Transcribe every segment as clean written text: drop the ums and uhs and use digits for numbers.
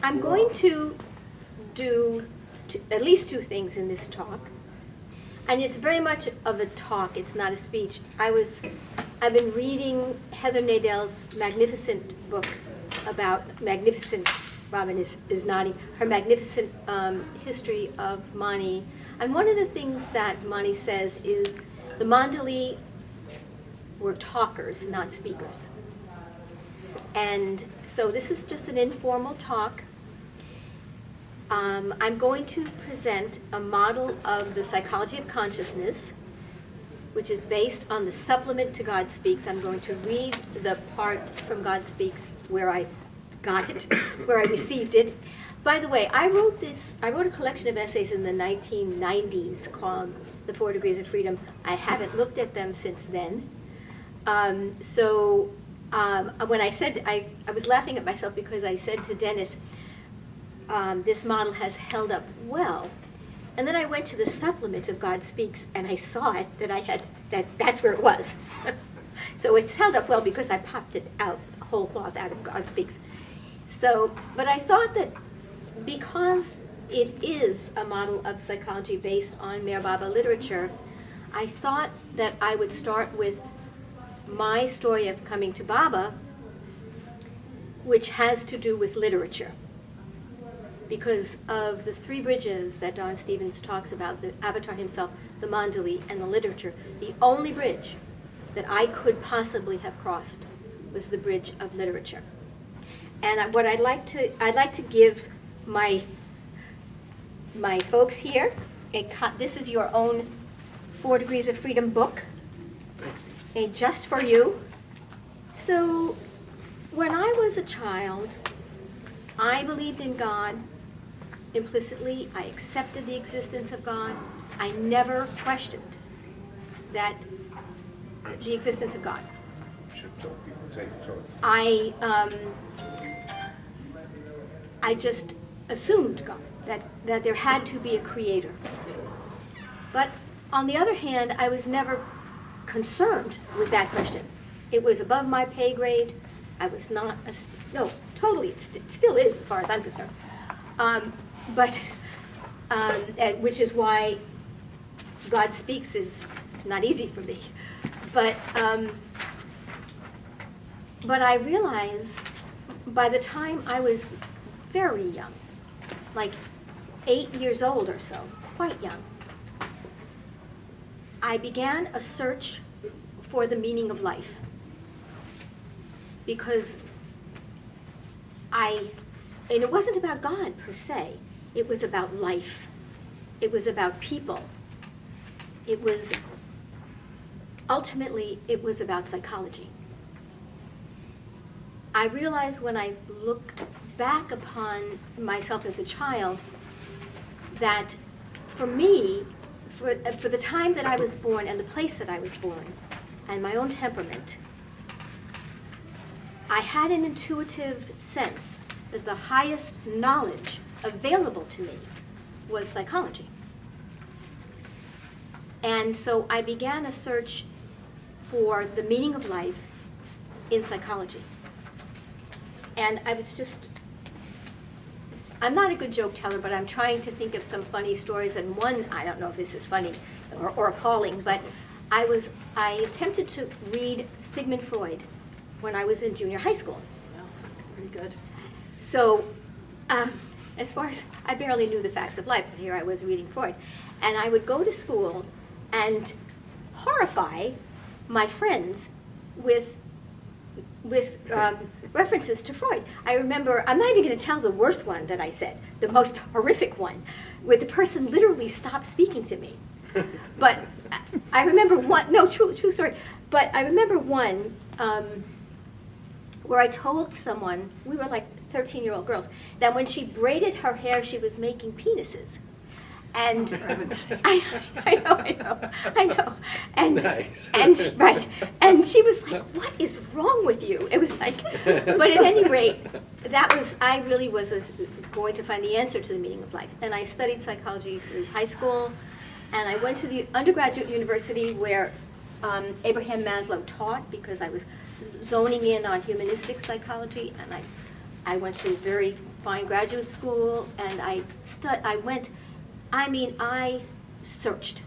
I'm going to do at least two things in this talk. And it's very much of a talk, it's not a speech. I've been reading Heather Nadell's magnificent book about Robin is nodding, her magnificent history of Mani. And one of the things that Mani says is the Mandali were talkers, not speakers. And so this is just an informal talk. I'm going to present a model of the psychology of consciousness, which is based on the supplement to God Speaks. I'm going to read the part from God Speaks where I got it, where I received it. By the way, I wrote a collection of essays in the 1990s called The 4 Degrees of Freedom. I haven't looked at them since then. When I said, I was laughing at myself because I said to Dennis, this model has held up well. And then I went to the supplement of God Speaks and I saw it, that's where it was. So it's held up well because I popped it out, whole cloth out of God Speaks. So, but I thought that because it is a model of psychology based on Meher Baba literature, I thought that I would start with my story of coming to Baba, which has to do with literature. Because of the 3 bridges that Don Stevens talks about, the avatar himself, the Mandali, and the literature, the only bridge that I could possibly have crossed was the bridge of literature. And what I'd like to give my folks here, this is your own 4 Degrees of Freedom book, just for you. So when I was a child, I believed in God implicitly. I accepted the existence of God. I never questioned the existence of God. I just assumed God, that there had to be a creator. But on the other hand, I was never concerned with that question. It was above my pay grade. I was not, totally, it still is as far as I'm concerned. Which is why God Speaks is not easy for me. But I realized by the time I was very young, like 8 years old or so, quite young, I began a search for the meaning of life. Because and it wasn't about God per se, it was about life. It was about people. Ultimately, it was about psychology. I realized when I look back upon myself as a child that for me, for the time that I was born and the place that I was born and my own temperament, I had an intuitive sense that the highest knowledge available to me was psychology. And so I began a search for the meaning of life in psychology. And I'm not a good joke teller, but I'm trying to think of some funny stories. And one, I don't know if this is funny or appalling, but I attempted to read Sigmund Freud when I was in junior high school. Wow, pretty good. So, as far as, I barely knew the facts of life, but here I was reading Freud. And I would go to school and horrify my friends with references to Freud. I remember, I'm not even going to tell the worst one that I said, the most horrific one, where the person literally stopped speaking to me. But I remember one, no, true story, but I remember one where I told someone, we were like 13-year-old girls, that when she braided her hair, she was making penises. And I know. And, nice. Right. And she was like, what is wrong with you? It was like, but at any rate, I really was going to find the answer to the meaning of life. And I studied psychology through high school, and I went to the undergraduate university where Abraham Maslow taught, because I was zoning in on humanistic psychology, and I went to very find graduate school, and I searched.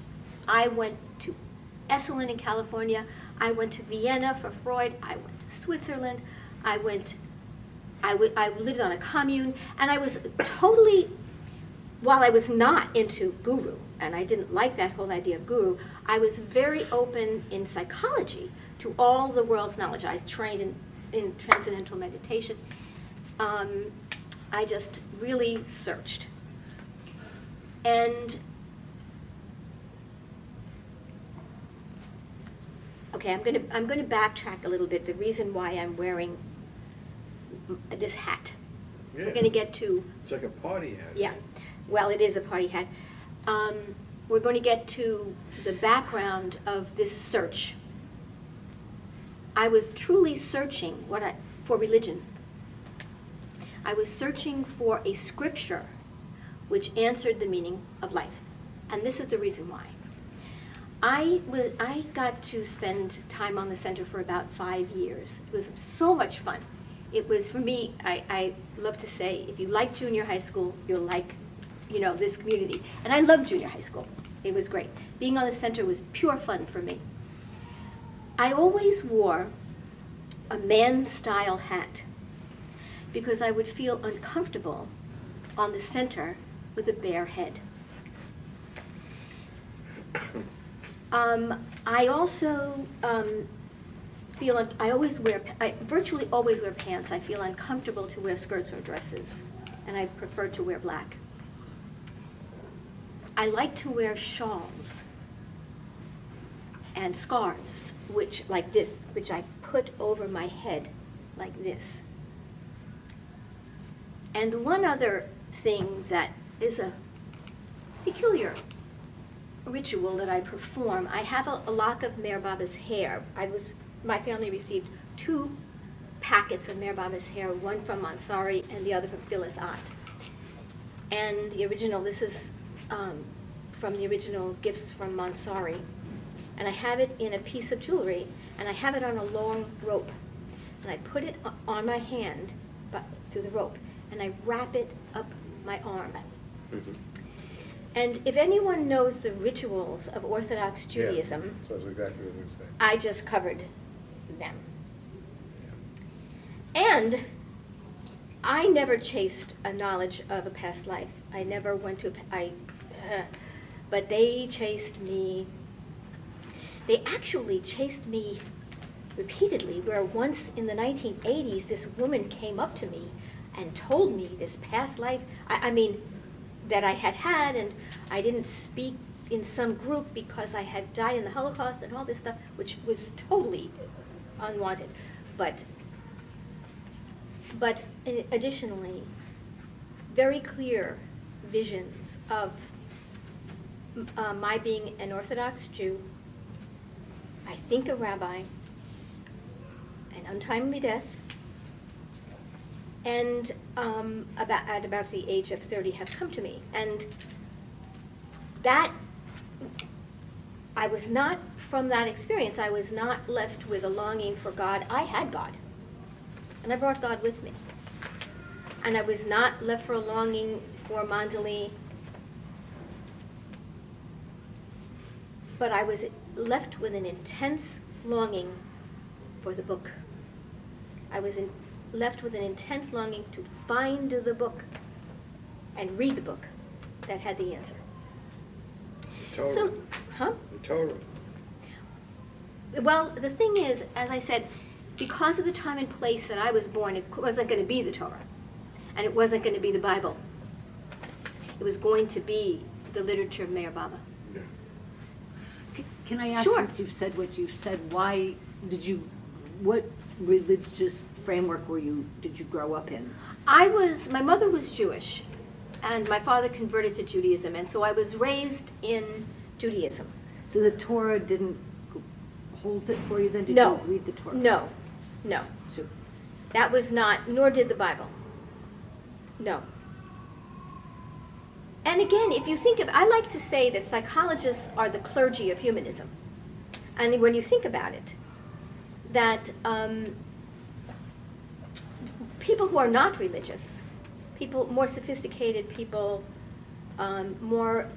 I went to Esalen in California. I went to Vienna for Freud. I went to Switzerland. I lived on a commune, and I was totally, while I was not into guru, and I didn't like that whole idea of guru, I was very open in psychology to all the world's knowledge. I trained in transcendental meditation. I just really searched. And okay, I'm going to backtrack a little bit. The reason why I'm wearing this hat. Yeah. We're going to get to. It's like a party hat. Yeah, well, it is a party hat. We're going to get to the background of this search. I was truly searching for religion. I was searching for a scripture which answered the meaning of life, and this is the reason why. I got to spend time on the center for about 5 years. It was so much fun. It was, for me, I love to say, if you like junior high school, you'll like, this community. And I loved junior high school. It was great. Being on the center was pure fun for me. I always wore a man-style hat because I would feel uncomfortable on the center with a bare head. I also I virtually always wear pants. I feel uncomfortable to wear skirts or dresses, and I prefer to wear black. I like to wear shawls and scarves, which I put over my head like this. And one other thing that is a peculiar ritual that I perform, I have a lock of Meher Baba's hair. My family received 2 packets of Meher Baba's hair, one from Mansari and the other from Phyllis Ott. And the original, this is from the original Gifts from Mansari. And I have it in a piece of jewelry, and I have it on a long rope. And I put it on my hand through the rope, and I wrap it up my arm. Mm-hmm. And if anyone knows the rituals of Orthodox Judaism, so that's exactly what you say. I just covered them. And I never chased a knowledge of a past life. I never went to, but they chased me. They actually chased me repeatedly, where once in the 1980s, this woman came up to me and told me this past life, that I had, and I didn't speak in some group because I had died in the Holocaust and all this stuff, which was totally unwanted. But additionally, very clear visions of my being an Orthodox Jew, I think a rabbi, an untimely death, and at about the age of 30 have come to me. And that, I was not, from that experience, I was not left with a longing for God. I had God, and I brought God with me. And I was not left for a longing for Mandali, but I was left with an intense longing for the book. I was left with an intense longing to find the book and read the book that had the answer. The Torah. So, The Torah. Well, the thing is, as I said, because of the time and place that I was born, it wasn't going to be the Torah, and it wasn't going to be the Bible. It was going to be the literature of Meher Baba. Yeah. Can I ask, Sure. since you've said what you've said, what religious framework did you grow up in? My mother was Jewish, and my father converted to Judaism, and so I was raised in Judaism. So the Torah didn't hold it for you then? Did No. you read the Torah? No. So, That was not, nor did the Bible. No. And again, if you think of, I like to say that psychologists are the clergy of humanism. And when you think about it, that people who are not religious people, more sophisticated people, more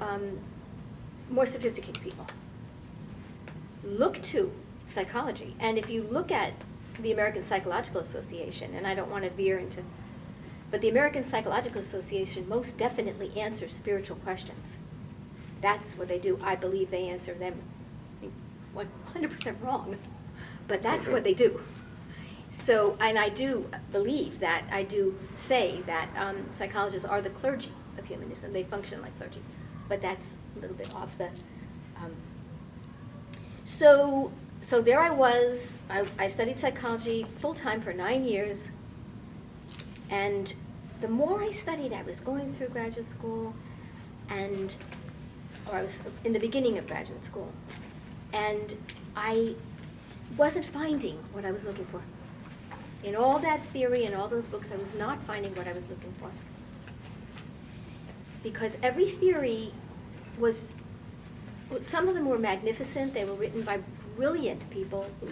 sophisticated people look to psychology. And if you look at the American Psychological Association, and I don't want to veer into, but the American Psychological Association most definitely answers spiritual questions. That's what they do. I believe they answer them 100% wrong, but that's what they do. So, and I do believe that, I do say that psychologists are the clergy of humanism. They function like clergy, but that's a little bit off the... So there I was. I studied psychology full-time for 9 years, and the more I studied, I was going through graduate school, or I was in the beginning of graduate school, and I wasn't finding what I was looking for. In all that theory and all those books, I was not finding what I was looking for. Because every theory was, some of them were magnificent. They were written by brilliant people who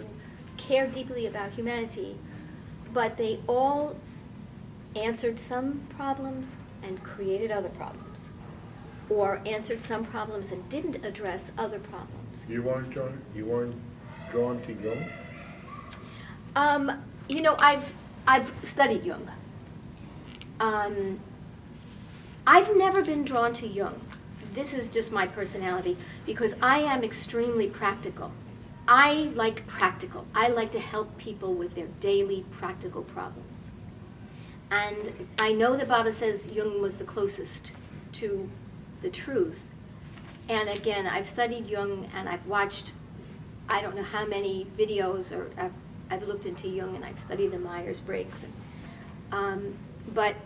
cared deeply about humanity, but they all answered some problems and created other problems, or answered some problems and didn't address other problems. You weren't drawn to Jung? You know, I've studied Jung. I've never been drawn to Jung. This is just my personality, because I am extremely practical. I like practical. I like to help people with their daily practical problems. And I know that Baba says Jung was the closest to the truth. And again, I've studied Jung, and I've watched, I don't know how many videos, or I've looked into Jung, and I've studied the Myers-Briggs. But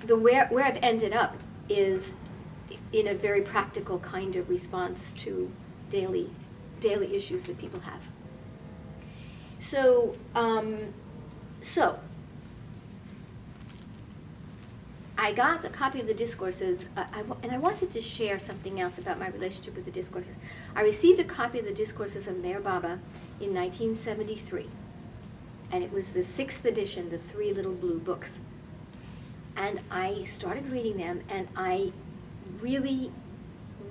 where I've ended up is in a very practical kind of response to daily issues that people have. So I got the copy of the discourses, and I wanted to share something else about my relationship with the discourses. I received a copy of the discourses of Meher Baba in 1973, and it was the 6th edition, the 3 little blue books. And I started reading them, and I really,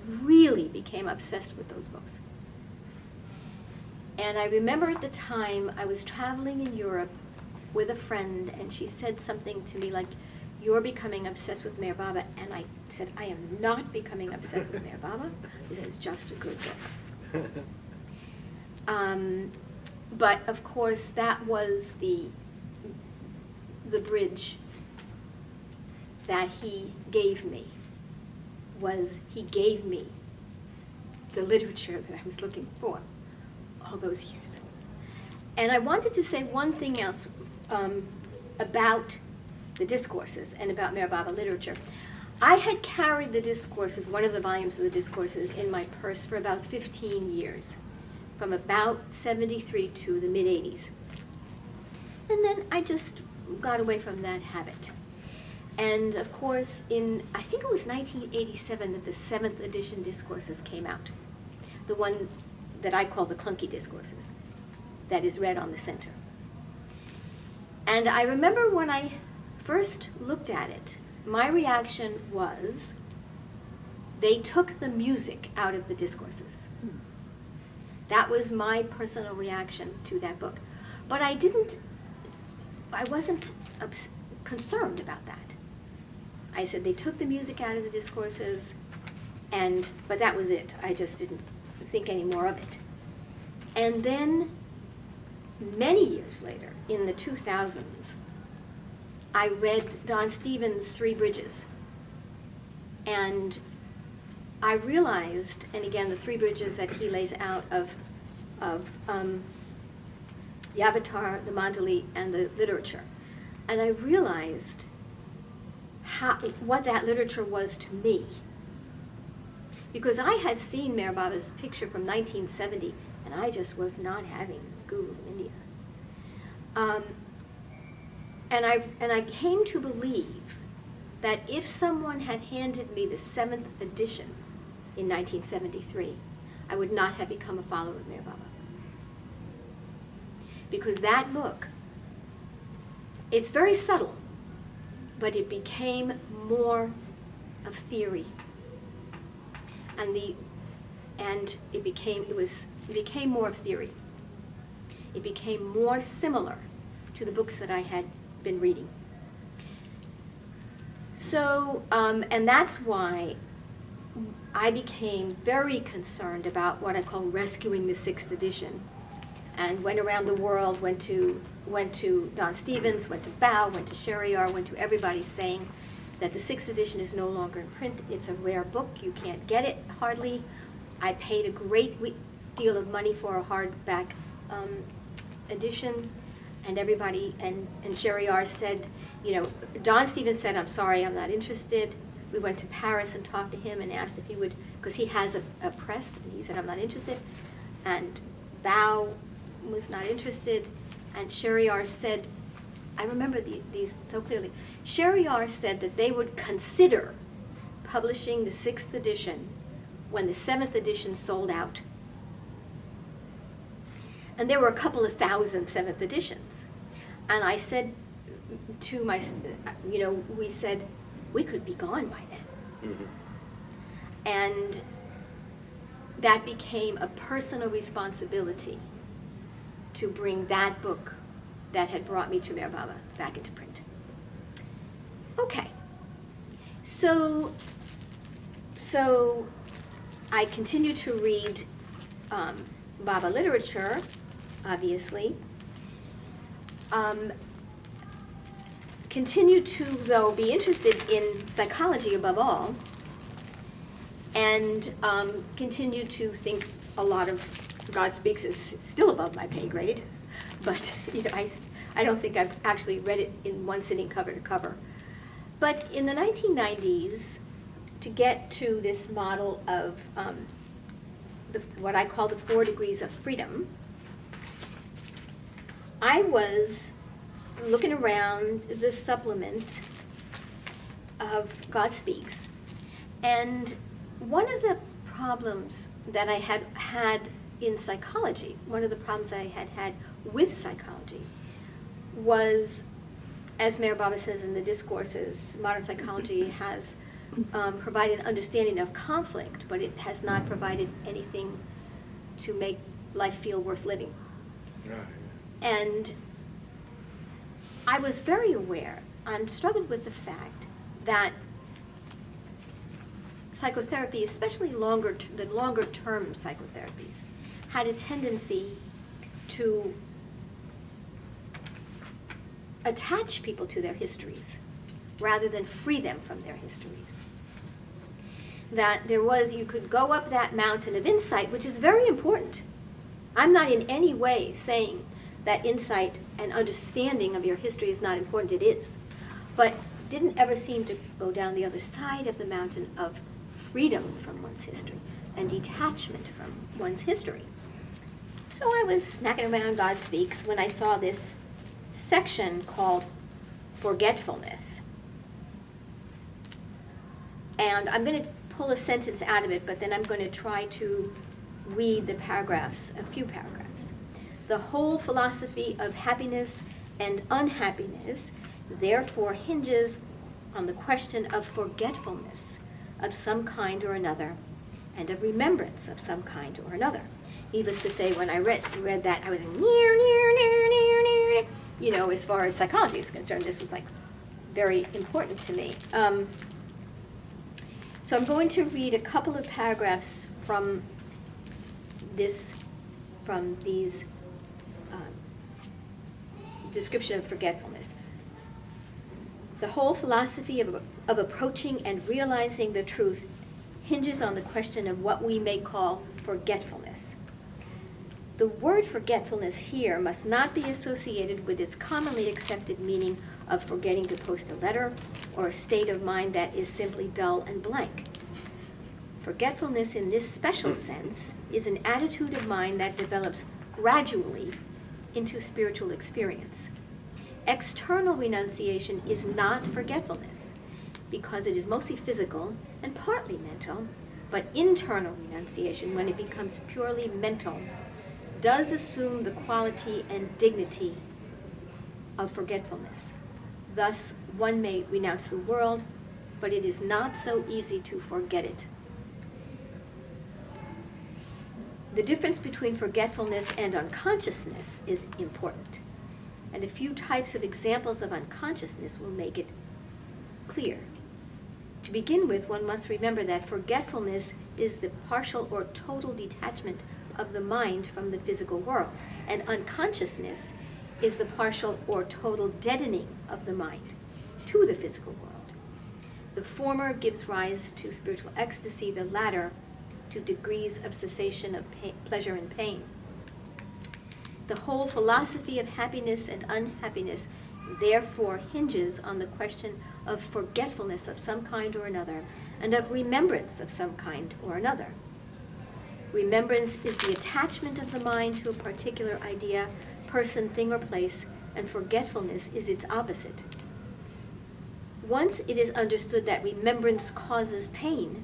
really became obsessed with those books. And I remember at the time I was traveling in Europe with a friend, and she said something to me like, "You're becoming obsessed with Meher Baba." And I said, "I am not becoming obsessed with Meher Baba. This is just a good book." But of course, that was the bridge that he gave me. He gave me the literature that I was looking for all those years. And I wanted to say one thing else about the discourses and about Meher Baba literature. I had carried the discourses, one of the volumes of the discourses, in my purse for about 15 years, from about 73 to the mid-80s. And then I just got away from that habit. And of course, I think it was 1987 that the 7th edition discourses came out. The one that I call the clunky discourses, that is read on the center. And I remember when I first looked at it, my reaction was, they took the music out of the discourses. That was my personal reaction to that book. But I wasn't concerned about that. I said they took the music out of the discourses, but that was it. I just didn't think any more of it. And then, many years later, in the 2000s, I read Don Stevens' 3 Bridges. And I realized, and again, the 3 bridges that he lays out of the avatar, the mandali, and the literature. And I realized what that literature was to me. Because I had seen Meher Baba's picture from 1970, and I just was not having Guru in India. And I came to believe that if someone had handed me the 7th edition in 1973, I would not have become a follower of Meher Baba. Because that book, it's very subtle, but it became more of theory. And it became more of theory. It became more similar to the books that I had been reading. So, and that's why I became very concerned about what I call rescuing the 6th edition, and went around the world, went to Don Stevens, went to Bao, went to Sheriar, went to everybody saying that the 6th edition is no longer in print. It's a rare book. You can't get it hardly. I paid a great deal of money for a hardback edition, and everybody, and Sheriar said, you know, Don Stevens said, I'm sorry, I'm not interested. We went to Paris and talked to him and asked if he would, because he has a press, and he said, I'm not interested. And Bao was not interested, and Sheriar said, I remember these so clearly. Sheriar said that they would consider publishing the 6th edition when the 7th edition sold out. And there were a couple of thousand 7th editions. And I said to my, you know, we said, we could be gone by then. Mm-hmm. And that became a personal responsibility to bring that book that had brought me to Meher Baba back into print. Okay, so I continue to read Baba literature, obviously. Continue to, though, be interested in psychology above all, and continue to think a lot of God Speaks is still above my pay grade, but you know, I don't think I've actually read it in one sitting cover to cover. But in the 1990s, to get to this model of what I call the 4 degrees of freedom, I was looking around the supplement of God Speaks, and one of the problems that I had in psychology, one of the problems that I had with psychology was, as Meher Baba says in the discourses, modern psychology has provided understanding of conflict, but it has not provided anything to make life feel worth living. And I was very aware and struggled with the fact that psychotherapy, especially the longer-term psychotherapies, had a tendency to attach people to their histories rather than free them from their histories. That you could go up that mountain of insight, which is very important. I'm not in any way saying that insight and understanding of your history is not important. It is. But didn't ever seem to go down the other side of the mountain of freedom from one's history and detachment from one's history. So I was snacking around God Speaks when I saw this section called Forgetfulness. And I'm going to pull a sentence out of it, but then I'm going to try to read the paragraphs, a few paragraphs. The whole philosophy of happiness and unhappiness therefore hinges on the question of forgetfulness of some kind or another, and of remembrance of some kind or another. Needless to say, when I read that, I was like, near, you know, as far as psychology is concerned, this was like very important to me. So I'm going to read a couple of paragraphs from these description of forgetfulness. The whole philosophy of approaching and realizing the truth hinges on the question of what we may call forgetfulness. The word forgetfulness here must not be associated with its commonly accepted meaning of forgetting to post a letter or a state of mind that is simply dull and blank. Forgetfulness in this special sense is an attitude of mind that develops gradually into spiritual experience. External renunciation is not forgetfulness because it is mostly physical and partly mental, but internal renunciation, when it becomes purely mental, does assume the quality and dignity of forgetfulness. Thus, one may renounce the world, but it is not so easy to forget it. The difference between forgetfulness and unconsciousness is important, and a few types of examples of unconsciousness will make it clear. To begin with, one must remember that forgetfulness is the partial or total detachment of the mind from the physical world, and unconsciousness is the partial or total deadening of the mind to the physical world. The former gives rise to spiritual ecstasy, the latter to degrees of cessation of pleasure and pain. The whole philosophy of happiness and unhappiness therefore hinges on the question of forgetfulness of some kind or another, and of remembrance of some kind or another. Remembrance is the attachment of the mind to a particular idea, person, thing, or place, and forgetfulness is its opposite. Once it is understood that remembrance causes pain,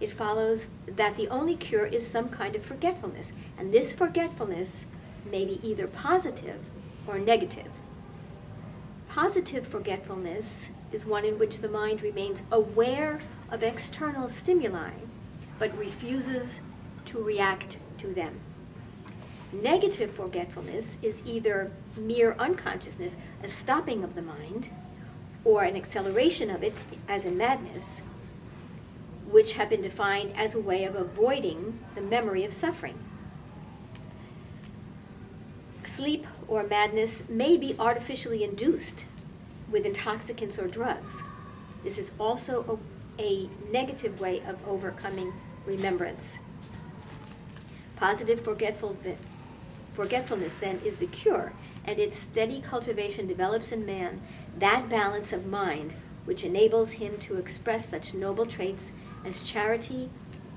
it follows that the only cure is some kind of forgetfulness, and this forgetfulness may be either positive or negative. Positive forgetfulness is one in which the mind remains aware of external stimuli, but refuses to react to them. Negative forgetfulness is either mere unconsciousness, a stopping of the mind, or an acceleration of it, as in madness, which have been defined as a way of avoiding the memory of suffering. Sleep or madness may be artificially induced with intoxicants or drugs. This is also a negative way of overcoming remembrance. Positive forgetfulness then is the cure, and its steady cultivation develops in man that balance of mind which enables him to express such noble traits as charity,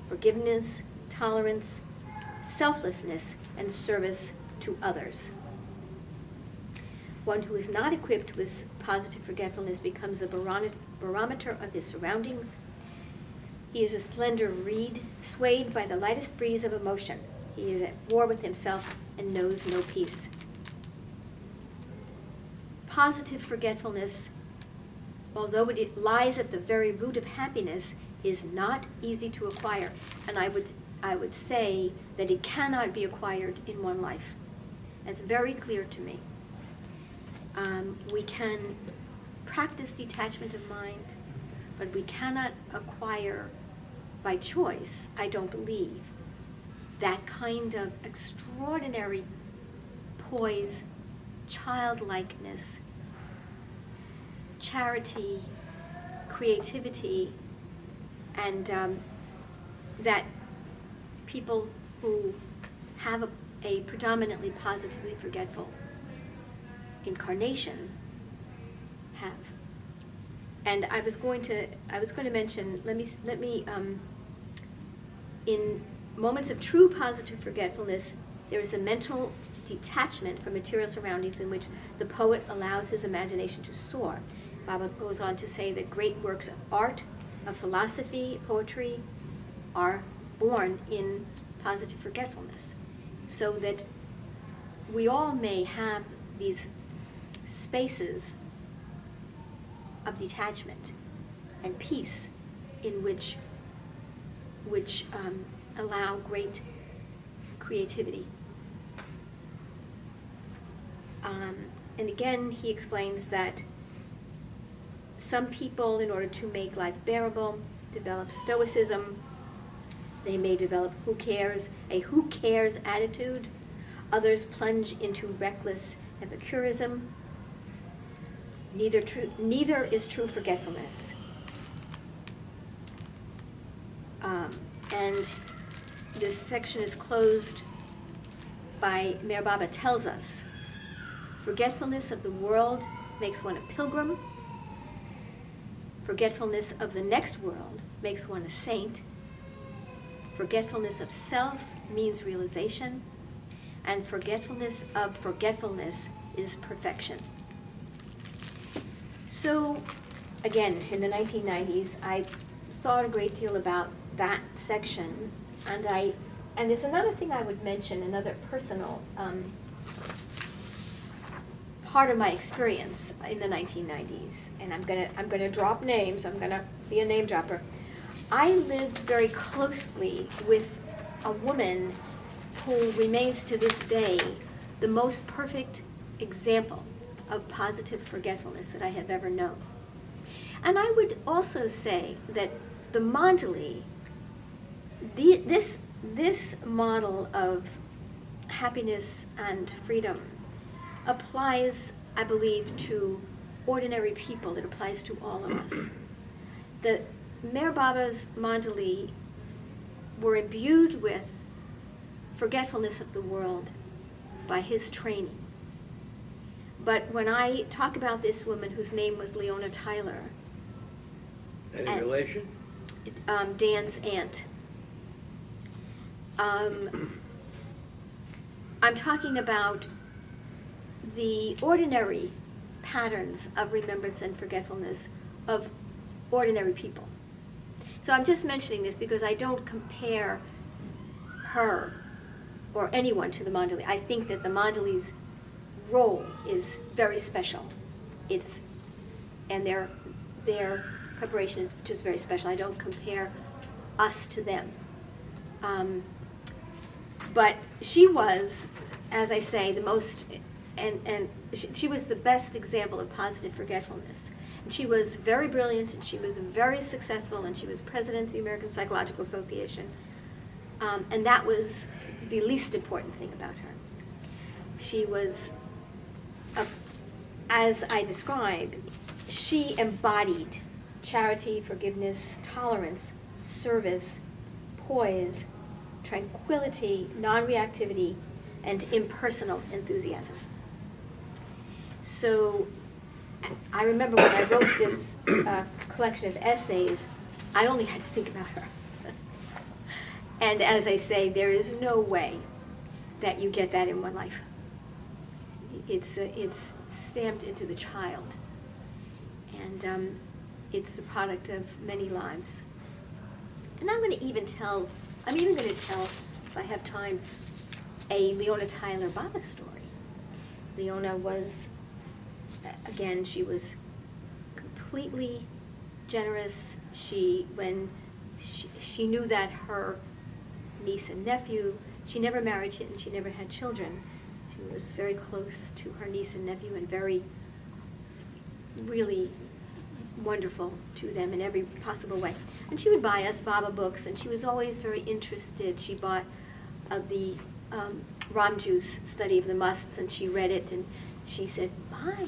forgiveness, tolerance, selflessness, and service to others. One who is not equipped with positive forgetfulness becomes a barometer of his surroundings. He is a slender reed, swayed by the lightest breeze of emotion. He is at war with himself and knows no peace. Positive forgetfulness, although it lies at the very root of happiness, is not easy to acquire, and I would say that it cannot be acquired in one life. That's very clear to me. We can practice detachment of mind, but we cannot acquire by choice, I don't believe, that kind of extraordinary poise, childlikeness, charity, creativity, and that people who have a predominantly positively forgetful incarnation have. And I was going to mention, let me in moments of true positive forgetfulness, there is a mental detachment from material surroundings in which the poet allows his imagination to soar. Baba goes on to say that great works of art, of philosophy, poetry, are born in positive forgetfulness, so that we all may have these spaces of detachment and peace in which allow great creativity. And again, he explains that some people, in order to make life bearable, develop stoicism. They may develop a who cares attitude. Others plunge into reckless epicurism. Neither is true forgetfulness. And this section is closed by Meher Baba tells us, forgetfulness of the world makes one a pilgrim. Forgetfulness of the next world makes one a saint. Forgetfulness of self means realization. And forgetfulness of forgetfulness is perfection. So, again, in the 1990s, I thought a great deal about that section, and there's another thing I would mention, another personal part of my experience in the 1990s, and I'm gonna drop names. I'm gonna be a name dropper. I lived very closely with a woman who remains to this day the most perfect example of positive forgetfulness that I have ever known. And I would also say that the Mandali, this model of happiness and freedom applies, I believe, to ordinary people. It applies to all of us. The Meher Baba's Mandali were imbued with forgetfulness of the world by his training. But when I talk about this woman whose name was Leona Tyler, Any relation? Dan's aunt, I'm talking about the ordinary patterns of remembrance and forgetfulness of ordinary people. So I'm just mentioning this because I don't compare her or anyone to the Mandali. I think that the Mandali's role is very special. And their preparation is just very special. I don't compare us to them. But she was, as I say, the most, and she was the best example of positive forgetfulness. And she was very brilliant, and she was very successful, and she was president of the American Psychological Association. And that was the least important thing about her. She was, as I described, she embodied charity, forgiveness, tolerance, service, poise, tranquility, non-reactivity, and impersonal enthusiasm. So I remember when I wrote this collection of essays, I only had to think about her. And as I say, there is no way that you get that in one life. It's stamped into the child. And it's the product of many lives. And I'm even going to tell, if I have time, a Leona Tyler Baba story. Leona was, again, she was completely generous. When she knew that her niece and nephew, she never married and she never had children. She was very close to her niece and nephew and very, really wonderful to them in every possible way. And she would buy us Baba books, and she was always very interested. She bought the Ramju's Study of the Musts, and she read it, and she said, "My,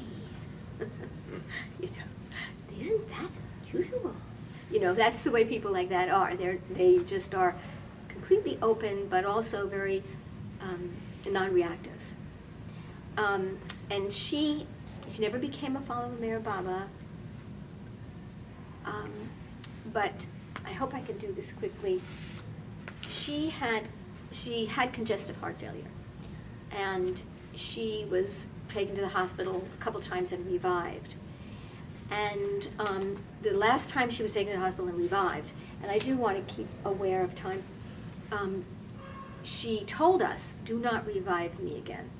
isn't that usual?" That's the way people like that are. They just are completely open, but also very non-reactive. And she never became a follower of Meher Baba. But I hope I can do this quickly. She had congestive heart failure, and she was taken to the hospital a couple times and revived. And the last time she was taken to the hospital and revived, and I do want to keep aware of time, she told us, "Do not revive me again."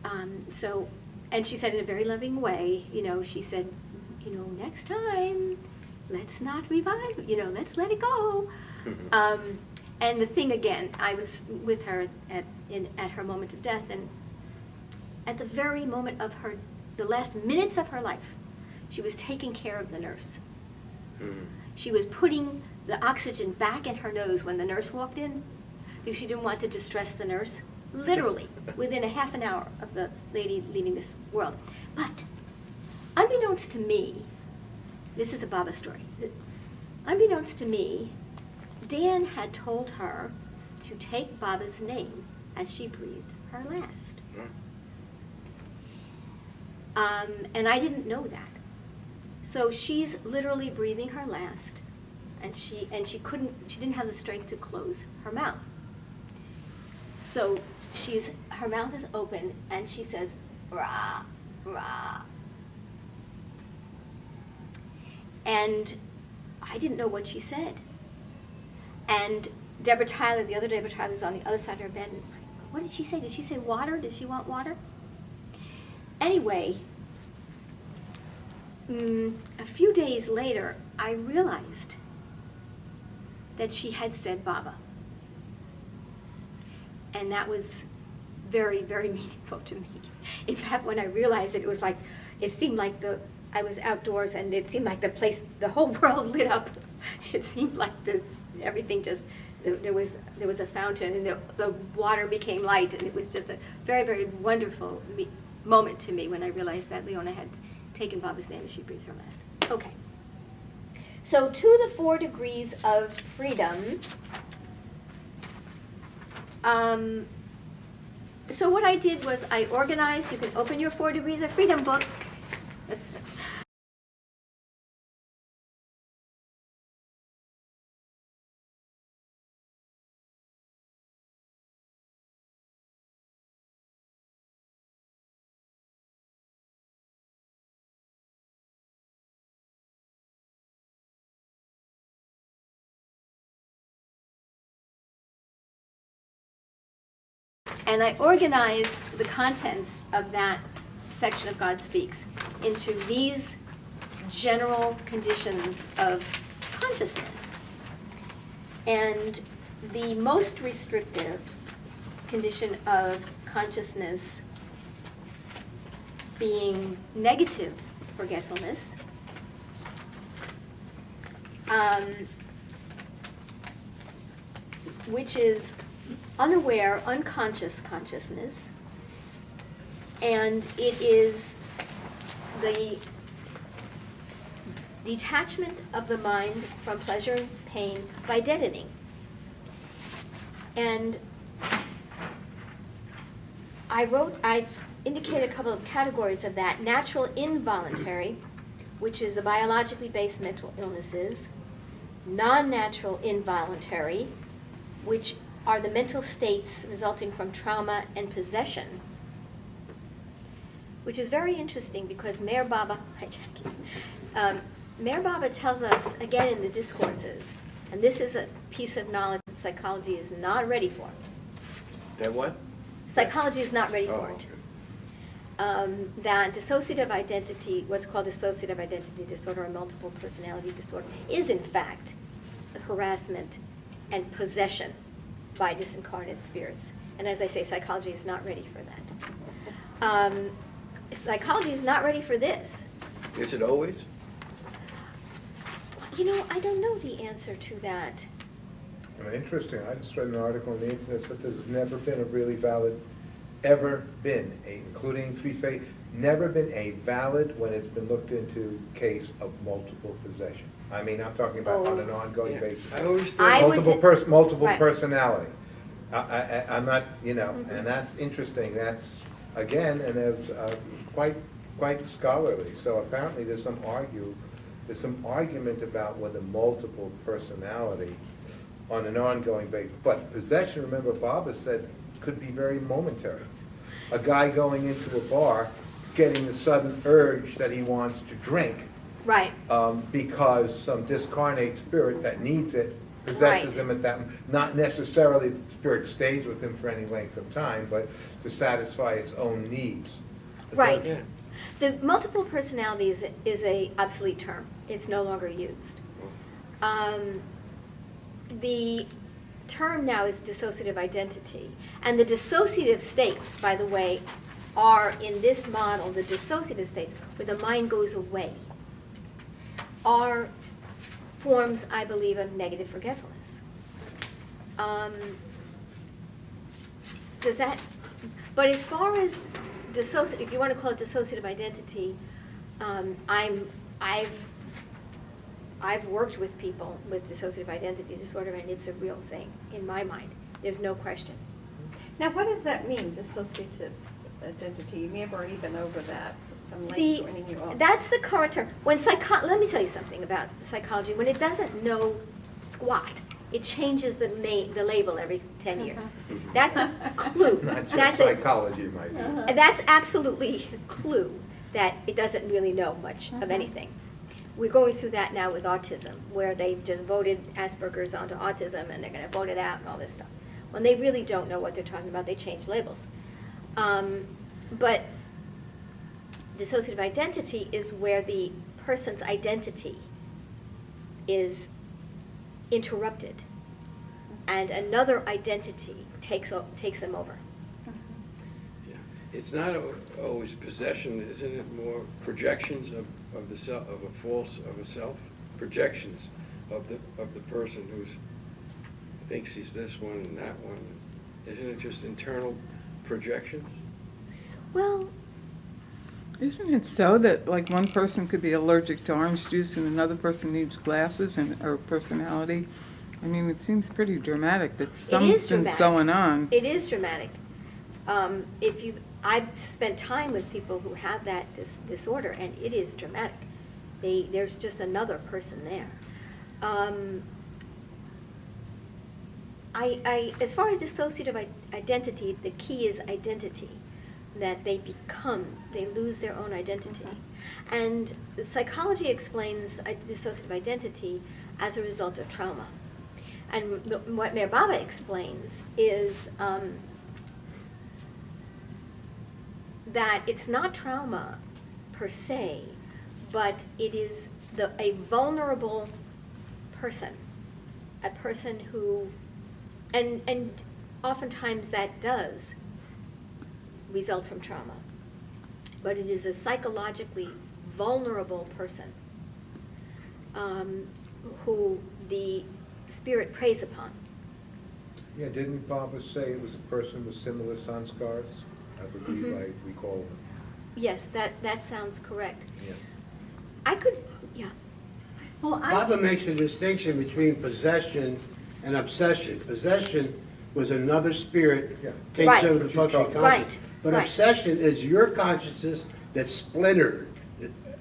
And she said in a very loving way, she said, "Next time, let's not revive, let's let it go." And the thing again, I was with her at her moment of death, and at the very moment of the last minutes of her life, she was taking care of the nurse. She was putting the oxygen back in her nose when the nurse walked in, because she didn't want to distress the nurse, literally, within a half an hour of the lady leaving this world. But, unbeknownst to me, this is the Baba story. Unbeknownst to me, Dan had told her to take Baba's name as she breathed her last. And I didn't know that. So she's literally breathing her last, and she didn't have the strength to close her mouth. So her mouth is open, and she says, "Rah, rah." And I didn't know what she said. And Deborah Tyler, the other Deborah Tyler, was on the other side of her bed. And what did she say? Did she say water? Did she want water? Anyway, a few days later, I realized that she had said Baba. And that was very, very meaningful to me. In fact, when I realized it, it was like, it seemed like I was outdoors and it seemed like the whole world lit up. It seemed like everything just, there was a fountain and the water became light, and it was just a very, very wonderful moment to me when I realized that Leona had taken Baba's name as she breathed her last. Okay. So to the 4 degrees of freedom, so what I did was I organized, you can open your 4 degrees of freedom book. And I organized the contents of that section of God Speaks into these general conditions of consciousness. And the most restrictive condition of consciousness being negative forgetfulness, which is unaware, unconscious consciousness, and it is the detachment of the mind from pleasure and pain by deadening. And I indicate a couple of categories of that. Natural involuntary, which is the biologically based mental illnesses. Non-natural involuntary, which are the mental states resulting from trauma and possession, which is very interesting because Mayor Baba, hi Jackie, Mayor Baba tells us again in the discourses, and this is a piece of knowledge that psychology is not ready for. That what? Psychology is not ready for it. Okay. That dissociative identity, what's called dissociative identity disorder or multiple personality disorder, is in fact harassment and possession by disincarnate spirits. And as I say, psychology is not ready for that. Psychology is not ready for this. Is it always? You know, I don't know the answer to that. Interesting. I just read an article on the internet that there's never been a really valid, including three-phase, never been a valid, when it's been looked into, case of multiple possession. I mean, I'm talking about on an ongoing Yeah. basis. I always thought. Multiple Right. personality. I'm not, and that's interesting. That's, again, and it's quite scholarly. So apparently there's some argument about whether multiple personality on an ongoing basis. But possession, remember, Baba said, could be very momentary. A guy going into a bar, getting the sudden urge that he wants to drink, Right. because some discarnate spirit that needs it possesses Right. him at that, not necessarily the spirit stays with him for any length of time, but to satisfy its own needs. Right. Yeah. The multiple personalities is a obsolete term. It's no longer used. The term now is dissociative identity. And the dissociative states, by the way, are in this model, the dissociative states, where the mind goes away, are forms, I believe, of negative forgetfulness. Does that, but as far as if you want to call it dissociative identity, I've worked with people with dissociative identity disorder, and it's a real thing in my mind. There's no question. Now, what does that mean, dissociative identity? You may have already been over that since I'm late The, joining you all. that's the current term. When let me tell you something about psychology. When it doesn't know squat, it changes the label every 10 years. That's a clue. Not just That's psychology, might be. And that's absolutely a clue that it doesn't really know much of anything. We're going through that now with autism, where they've just voted Asperger's onto autism, and they're going to vote it out and all this stuff. When they really don't know what they're talking about, they change labels. But dissociative identity is where the person's identity is interrupted and another identity takes them over. Yeah. It's not always possession, isn't it more projections of the self, of a self? Projections of the person who thinks he's this one and that one. Isn't it just internal projections? Well, Isn't it so that like one person could be allergic to orange juice and another person needs glasses or personality? I mean, it seems pretty dramatic that something's dramatic. going on. it is dramatic. I've spent time with people who have that disorder, and it is dramatic. There's just another person there. As far as dissociative identity, the key is identity, that they lose their own identity. And psychology explains dissociative identity as a result of trauma. And what Meher Baba explains is that it's not trauma per se, but it is a vulnerable person, a person who, and oftentimes that does result from trauma, but it is a psychologically vulnerable person who the spirit preys upon. Yeah, didn't Baba say it was a person with similar sun scars? I believe Mhm. I recall them. Yes, that sounds correct. Yeah. Yeah. Well, Baba makes a distinction between possession and obsession. Possession was another spirit Yeah. takes Right. over the functioning consciousness. Right, But right. obsession is your consciousness that's splintered,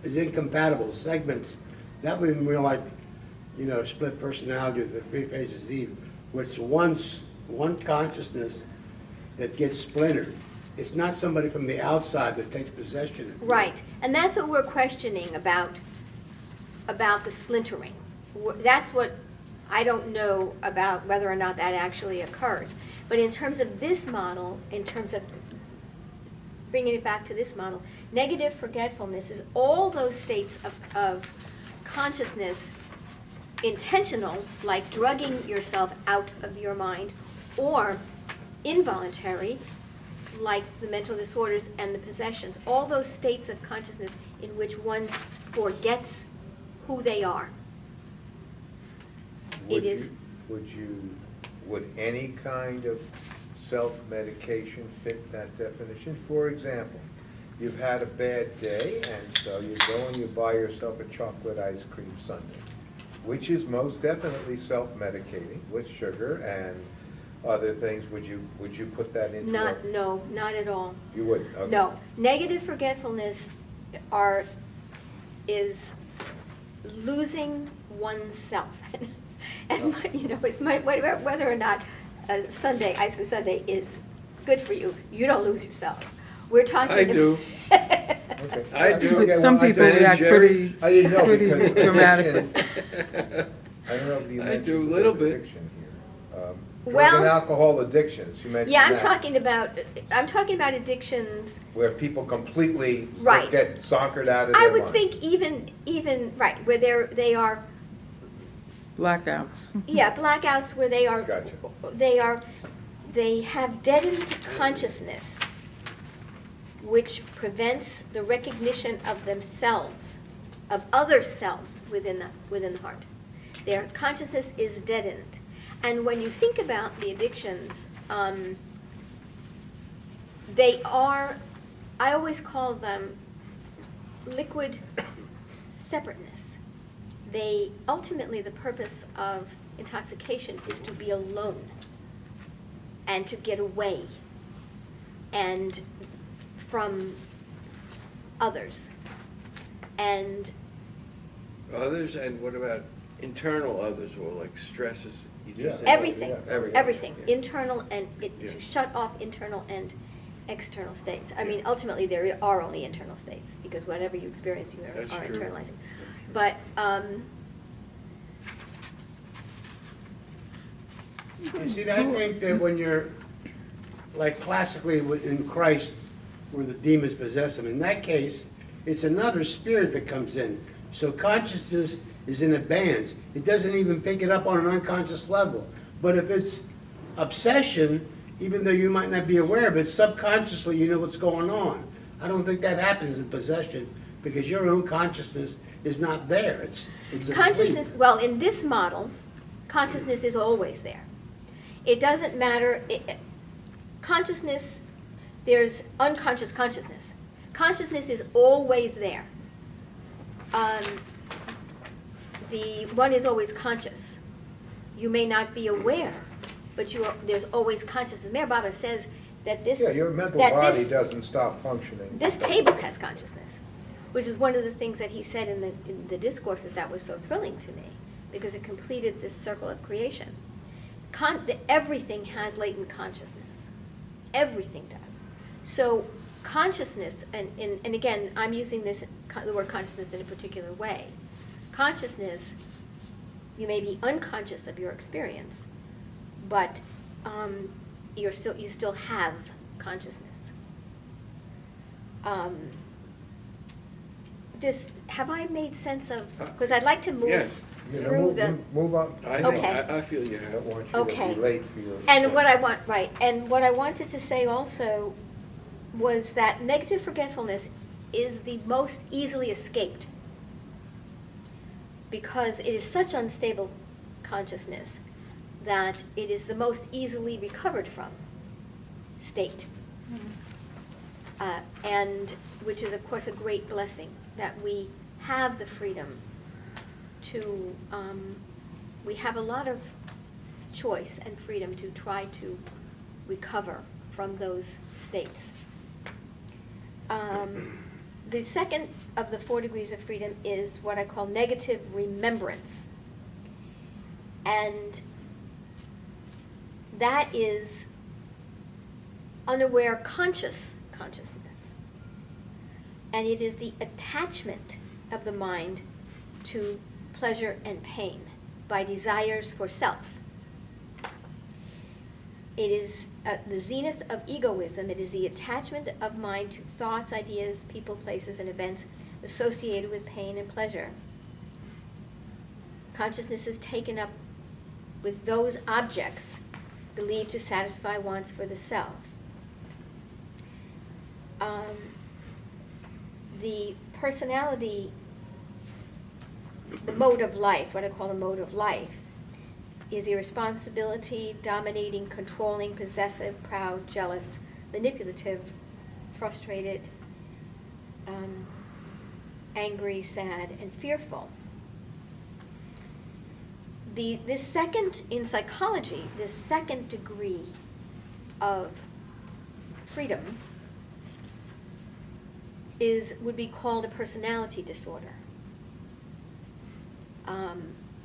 is incompatible, segments. That would be more like, split personality with the three phases of Eve, where it's one consciousness that gets splintered. It's not somebody from the outside that takes possession of you. Right, and that's what we're questioning about the splintering. That's what I don't know about whether or not that actually occurs. But in terms of this model, in terms of bringing it back to this model, negative forgetfulness is all those states of consciousness, intentional, like drugging yourself out of your mind, or involuntary, like the mental disorders and the possessions, all those states of consciousness in which one forgets who they are. Would any kind of self-medication fit that definition? For example, you've had a bad day, and so you go and you buy yourself a chocolate ice cream sundae, which is most definitely self-medicating with sugar and other things. Would you put that into No, not at all. You wouldn't? Okay. No, negative forgetfulness is losing oneself. Whether or not a ice cream sundae is good for you, you don't lose yourself. We're talking. I do. Okay. I do. Okay, Some well, I people didn't- react pretty, I didn't know pretty because dramatically. I don't know if you I mentioned do a the little word bit. addiction here. Drugs Well- and alcohol addictions, you mentioned Yeah, I'm that, talking about addictions. where people completely Right. get zonkered out of I their would mind. think even right where they are blackouts. blackouts where they are Gotcha. they have deadened consciousness, which prevents the recognition of themselves, of other selves within the heart. Their consciousness is deadened. And when you think about the addictions, they are, I always call them liquid separateness. Ultimately, the purpose of intoxication is to be alone and to get away and from others. And Others, and what about internal others, or like stresses? You just Yeah. said everything, Yeah. everything, Yeah. internal and Yeah. to shut off internal and external states. I mean, ultimately, there are only internal states, because whatever you experience, you That's are true. internalizing. But, You see, I think that when you're, like classically in Christ, where the demons possess him, in that case, It's another spirit that comes in. So consciousness is in abeyance. It doesn't even pick it up on an unconscious level. But if it's obsession, even though you might not be aware of it, subconsciously you know what's going on. I don't think that happens in possession because your own consciousness is not there. It's asleep. Consciousness, well, in this model, consciousness is always there. It doesn't matter, consciousness, there's unconscious consciousness. Consciousness is always there. The one is always conscious. You may not be aware, but there's always consciousness. Mayor Baba says that this... Yeah, your mental that body this- doesn't stop functioning. This table has consciousness, which is one of the things that he said in the discourses that was so thrilling to me, because it completed this circle of creation. Everything has latent consciousness. Everything does. So consciousness, and again, I'm using the word consciousness in a particular way. Consciousness, you may be unconscious of your experience, but you still have consciousness. Have I made sense of, because I'd like to move Yes. through the... Move on. I think, Okay. I feel you I have. don't want you to Okay. be late for your. And what I wanted to say also was that negative forgetfulness is the most easily escaped because it is such unstable consciousness that it is the most easily recovered from state. And which is, of course, a great blessing that we have the freedom to, we have a lot of choice and freedom to try to recover from those states. The second of the 4 degrees of freedom is what I call negative remembrance. And that is unaware consciousness. And it is the attachment of the mind to pleasure and pain by desires for self. It is the zenith of egoism. It is the attachment of mind to thoughts, ideas, people, places, and events associated with pain and pleasure. Consciousness is taken up with those objects believed to satisfy wants for the self. The personality, the mode of life, what I call the mode of life, is irresponsibility, dominating, controlling, possessive, proud, jealous, manipulative, frustrated, angry, sad, and fearful. This second, in psychology, this second degree of freedom would be called a personality disorder.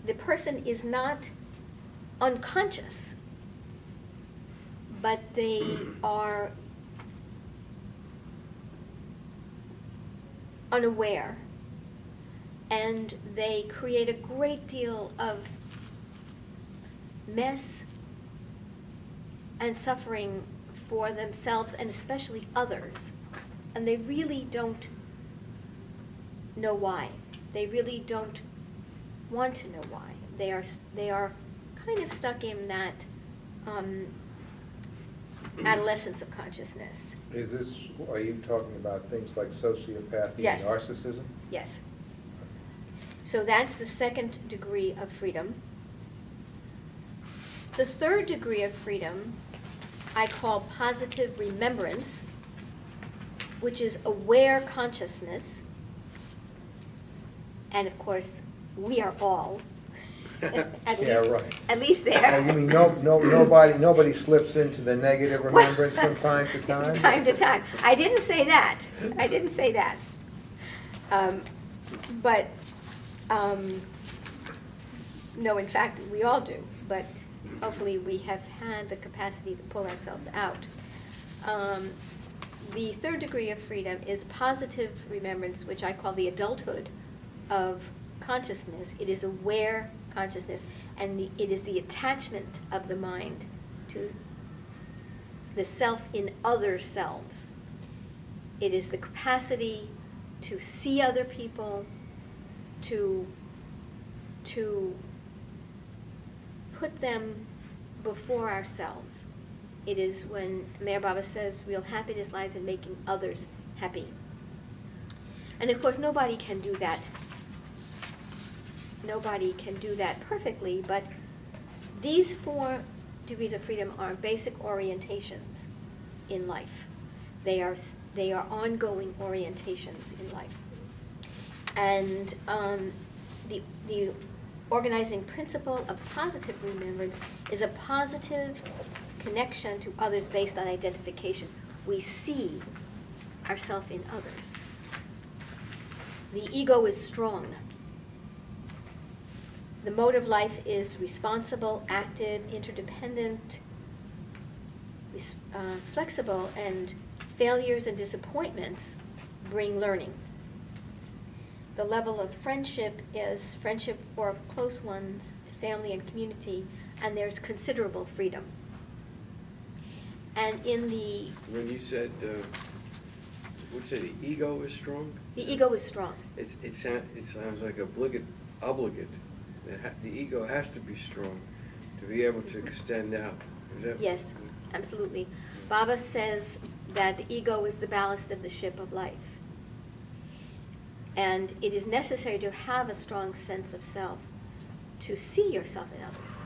The person is not unconscious, but they are unaware, and they create a great deal of mess and suffering for themselves and especially others. And they really don't know why. They really don't want to know why. They are kind of stuck in that adolescence of consciousness. Are you talking about things like sociopathy and Yes. narcissism? Yes. So that's the second degree of freedom. The third degree of freedom I call positive remembrance, which is aware consciousness. And of course, we are all, Yeah, right. at least Oh, there. you mean nobody slips into the negative remembrance from time to time? Time to time. I didn't say that. No, in fact, we all do, but hopefully we have had the capacity to pull ourselves out. The third degree of freedom is positive remembrance, which I call the adulthood of consciousness. It is aware consciousness, and it is the attachment of the mind to the self in other selves. It is the capacity to see other people, to put them before ourselves. It is when Mayor Baba says real happiness lies in making others happy. And of course, nobody can do that. Nobody can do that perfectly, but these 4 degrees of freedom are basic orientations in life. They are ongoing orientations in life. And the organizing principle of positive remembrance is a positive connection to others based on identification. We see ourselves in others. The ego is strong. The mode of life is responsible, active, interdependent, flexible, and failures and disappointments bring learning. The level of friendship is friendship for close ones, family and community, and there's considerable freedom. And in the... When you said, what'd you say, the ego is strong? The ego is strong. It sounds like obligate. The ego has to be strong to be able to extend out. Is that? Yes, absolutely. Baba says that the ego is the ballast of the ship of life. And it is necessary to have a strong sense of self to see yourself in others.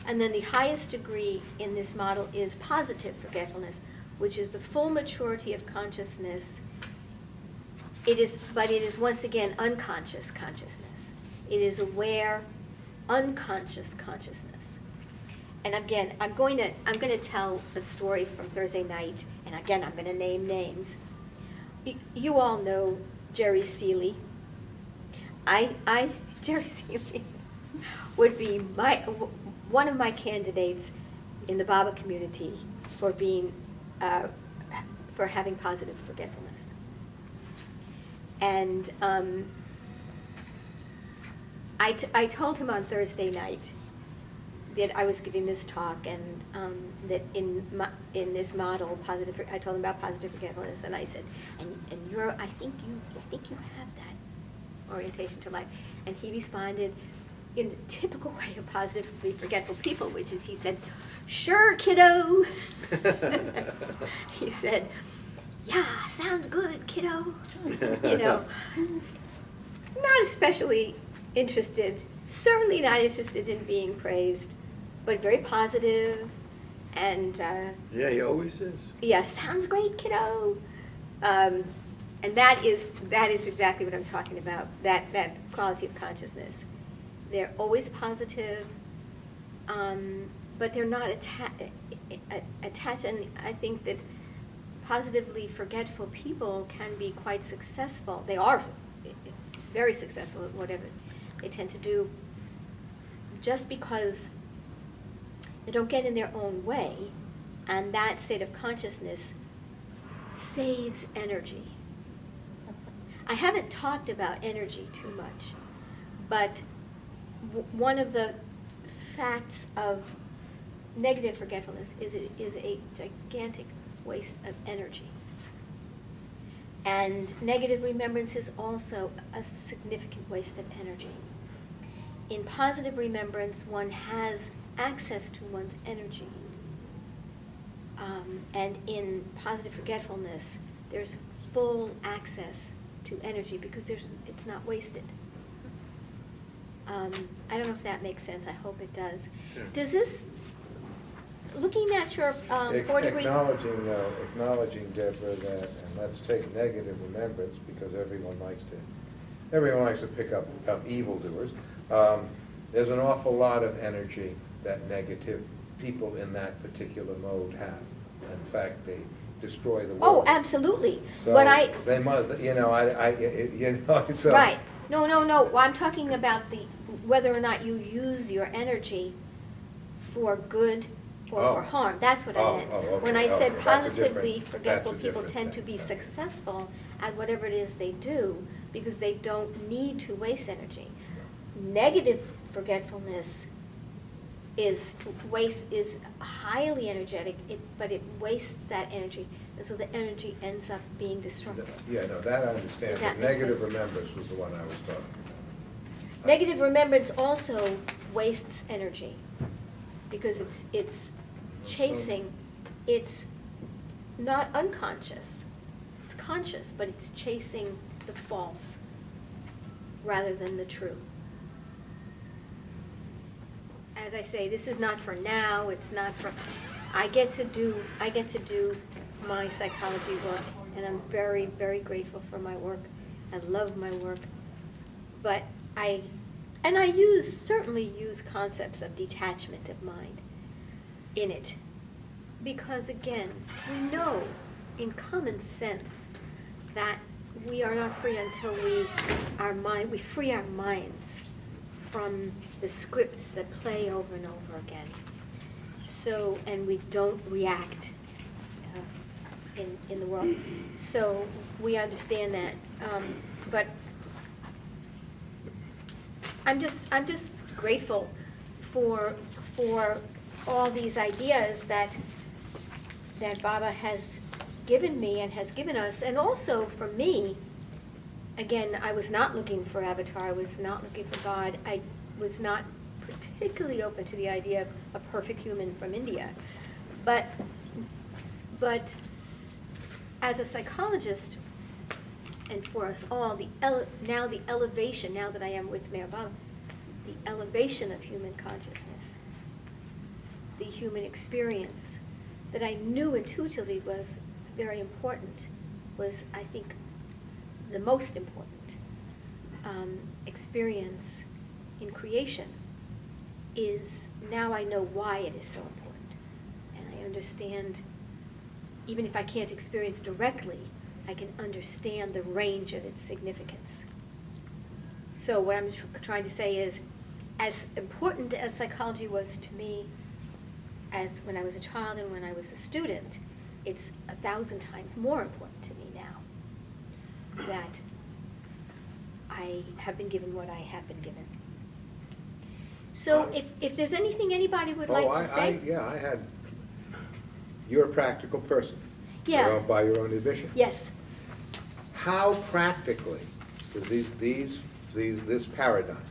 And then the highest degree in this model is positive forgetfulness, which is the full maturity of consciousness. But it is once again unconscious consciousness. It is aware, unconscious consciousness. And again, I'm going to tell a story from Thursday night, and again, I'm going to name names. You all know Jerry Seeley. Jerry Seeley would be one of my candidates in the Baba community for being for having positive forgetfulness. And I told him on Thursday night that I was giving this talk, and that in this model, I told him about positive forgetfulness, and I said, and I think you have that orientation to life. And he responded in the typical way of positively forgetful people, which is, he said, "Sure, kiddo." He said, "Yeah, sounds good, kiddo." Not especially interested, certainly not interested in being praised, but very positive, and Yeah, he always is. yeah, sounds great, kiddo. And that is exactly what I'm talking about, that quality of consciousness. They're always positive, but they're not attached, and I think that positively forgetful people can be quite successful. They are very successful at whatever they tend to do, just because they don't get in their own way, and that state of consciousness saves energy. I haven't talked about energy too much, but one of the facts of negative forgetfulness is it is a gigantic waste of energy. And negative remembrance is also a significant waste of energy. In positive remembrance, one has access to one's energy. And in positive forgetfulness, there's full access to energy because it's not wasted. I don't know if that makes sense. I hope it does. Yeah. Does this, looking at your 4 degrees... Acknowledging, Deborah, that, and let's take negative remembrance, because everyone likes to pick up evildoers. There's an awful lot of energy that negative people in that particular mode have. In fact, they destroy the Oh, world. absolutely. So But they must, so. Right. No. Well, I'm talking about whether or not you use your energy for good or for harm. That's what I meant. Okay. When I said That's a positively different- forgetful that's a people different tend to thing. be successful at whatever it is they do because they don't need to waste energy. Negative forgetfulness is highly energetic, but it wastes that energy and so the energy ends up being destructive. Yeah, no, that I understand, Does that but make negative sense? remembrance was the one I was talking about. Negative remembrance also wastes energy, because it's chasing, it's not unconscious, it's conscious, but it's chasing the false rather than the true. As I say, this is not for now, it's not for, I get to do my psychology work, and I'm very, very grateful for my work. I love my work, but I certainly use concepts of detachment of mind in it, because again, we know in common sense that we are not free until we free our minds from the scripts that play over and over again. So, and we don't react in the world. So we understand that, but I'm just grateful for all these ideas that Baba has given me and has given us, and also for me. Again, I was not looking for Avatar, I was not looking for God, I was not particularly open to the idea of a perfect human from India. But as a psychologist, and for us all, now the elevation, now that I am with Mayor Baba, the elevation of human consciousness, the human experience, that I knew intuitively was very important, was, I think, the most important experience in creation, is now I know why it is so important. And I understand, even if I can't experience directly, I can understand the range of its significance. So what I'm trying to say is, as important as psychology was to me as when I was a child and when I was a student, it's 1,000 times more important to me now that I have been given what I have been given. So if there's anything anybody would like to say. I had, you're a practical person. Yeah. By your own admission. Yes. How practically, this paradigm,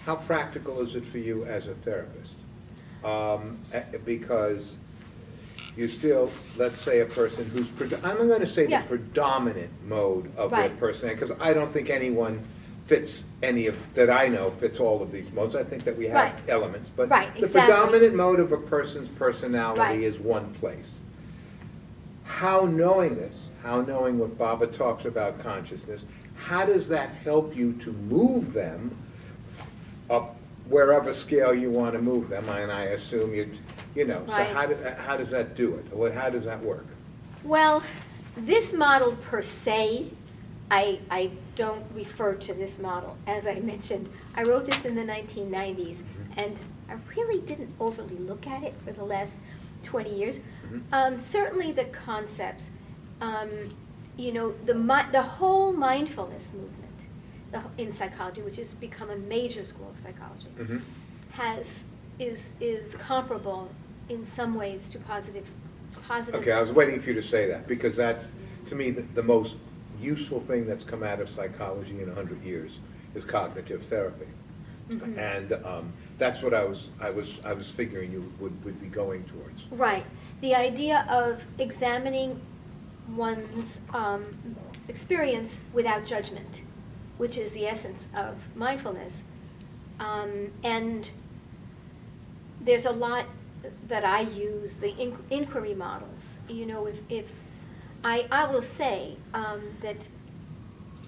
how practical is it for you as a therapist? Because you still, let's say a person who's, I'm going to say Yeah. the predominant mode of their Right. personality, because I don't think anyone fits any of, that I know, fits all of these modes. I think that we have Right. elements, but Right, the exactly. predominant mode of a person's personality Right. is one place. How knowing this, how knowing what Baba talks about consciousness, how does that help you to move them up wherever scale you want to move them? And I assume you know, so Right. how does that do it? How does that work? Well, this model per se, I don't refer to this model. As I mentioned, I wrote this in the 1990s, and I really didn't overly look at it for the last 20 years. Certainly the concepts, you know, the whole mindfulness movement in psychology, which has become a major school of psychology, is comparable in some ways to positive. Okay, I was waiting for you to say that, because that's, to me, the most useful thing that's come out of psychology in 100 years is cognitive therapy. And that's what I was figuring you would be going towards. Right. The idea of examining one's experience without judgment, which is the essence of mindfulness. And there's a lot that I use, the inquiry models. You know, if I will say that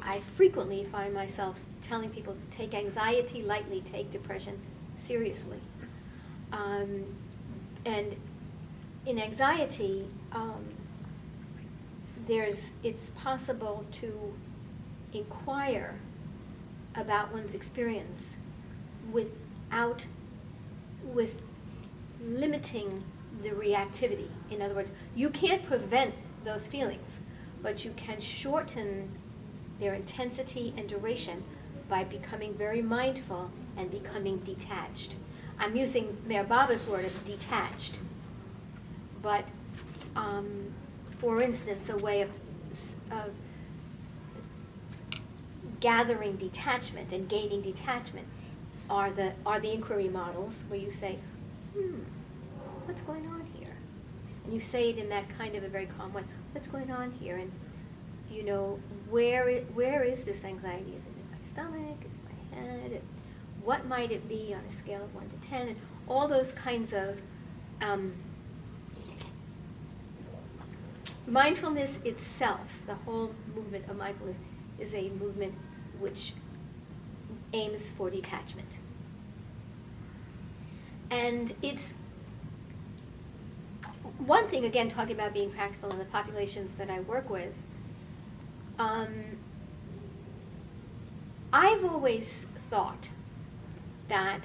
I frequently find myself telling people to take anxiety lightly, take depression seriously. And in anxiety, it's possible to inquire about one's experience with limiting the reactivity. In other words, you can't prevent those feelings, but you can shorten their intensity and duration by becoming very mindful and becoming detached. I'm using Mayor Baba's word of detached, but for instance, a way of gathering detachment and gaining detachment are the inquiry models where you say, what's going on here? And you say it in that kind of a very calm way. What's going on here? And you know, where is this anxiety? Is it in my stomach? Is it in my head? What might it be on a scale of 1 to 10? And all those kinds of mindfulness itself, the whole movement of mindfulness is a movement which aims for detachment. And it's one thing, again, talking about being practical in the populations that I work with, I've always thought that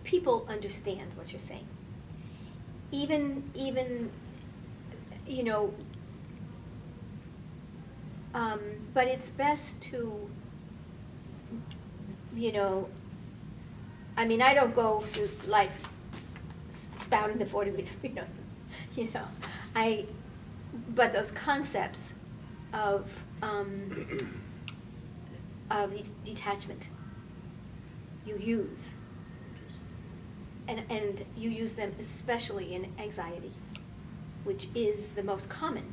people understand what you're saying. Even you know, but it's best to, you know, I mean, I don't go through life spouting the 40 weeks of freedom, you know. But those concepts of detachment you use, and you use them especially in anxiety, which is the most common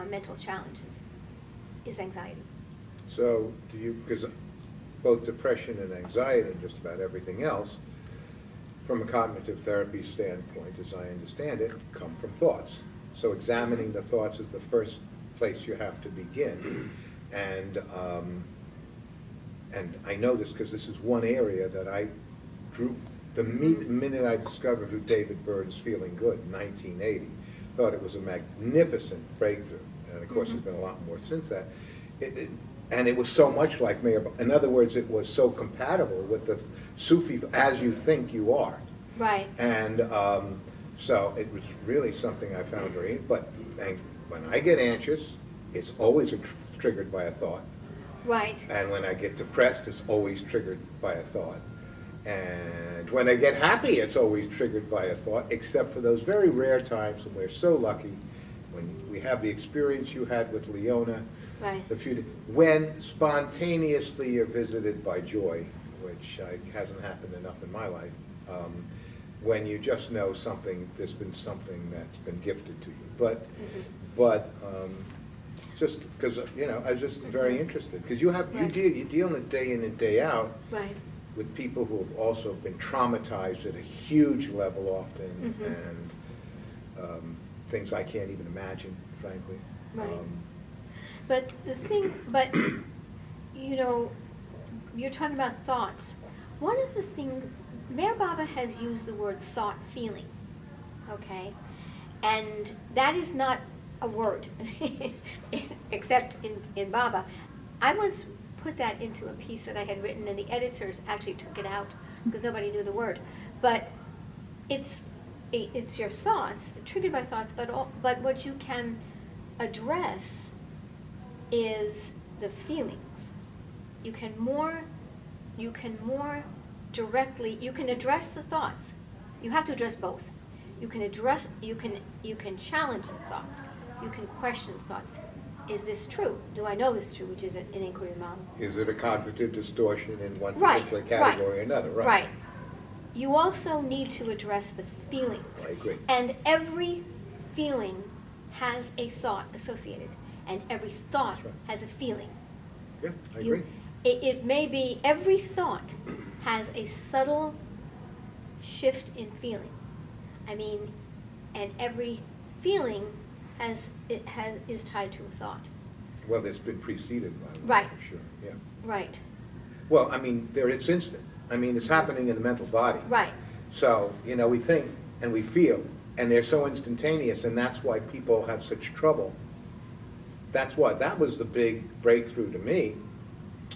mental challenge, is anxiety. So do you, because both depression and anxiety and just about everything else, from a cognitive therapy standpoint, as I understand it, come from thoughts. So examining the thoughts is the first place you have to begin. And I know this because this is one area that I drew, the minute I discovered who David Byrne's Feeling Good in 1980, thought it was a magnificent breakthrough. And of course, there's been a lot more since that. And it was so much like Mayor, in other words, it was so compatible with the Sufi, as you think you are. Right. And so it was really something I found very, but when I get anxious, it's always triggered by a thought. Right. And when I get depressed, it's always triggered by a thought. And when I get happy, it's always triggered by a thought, except for those very rare times when we're so lucky, when we have the experience you had with Leona, Right. when spontaneously you're visited by joy, which hasn't happened enough in my life, when you just know there's been something that's been gifted to you. But just because, you know, I was just very interested, because you deal in it day in and day out Right. with people who have also been traumatized at a huge level often, and things I can't even imagine, frankly. Right. But you know, you're talking about thoughts. One of the things, Mayor Baba has used the word thought feeling, okay? And that is not a word, except in Baba. I once put that into a piece that I had written, and the editors actually took it out because nobody knew the word. But it's your thoughts, triggered by thoughts, but what you can address is the feelings. You can more directly, you can address the thoughts. You have to address both. You can challenge the thoughts. You can question the thoughts. Is this true? Do I know this is true? Which is an inquiry model. Is it a cognitive distortion in one Right, particular category or another? Right. You also need to address the feelings. I agree. And every feeling has a thought associated, and every thought That's right. has a feeling. Yeah, I agree. It may be, every thought has a subtle shift in feeling. I mean, and every feeling is tied to a thought. Well, it's been preceded by one, Right. for sure, yeah. Right. Well, I mean, it's instant. I mean, it's happening in the mental body. Right. So, you know, we think and we feel, and they're so instantaneous, and that's why people have such trouble. That was the big breakthrough to me,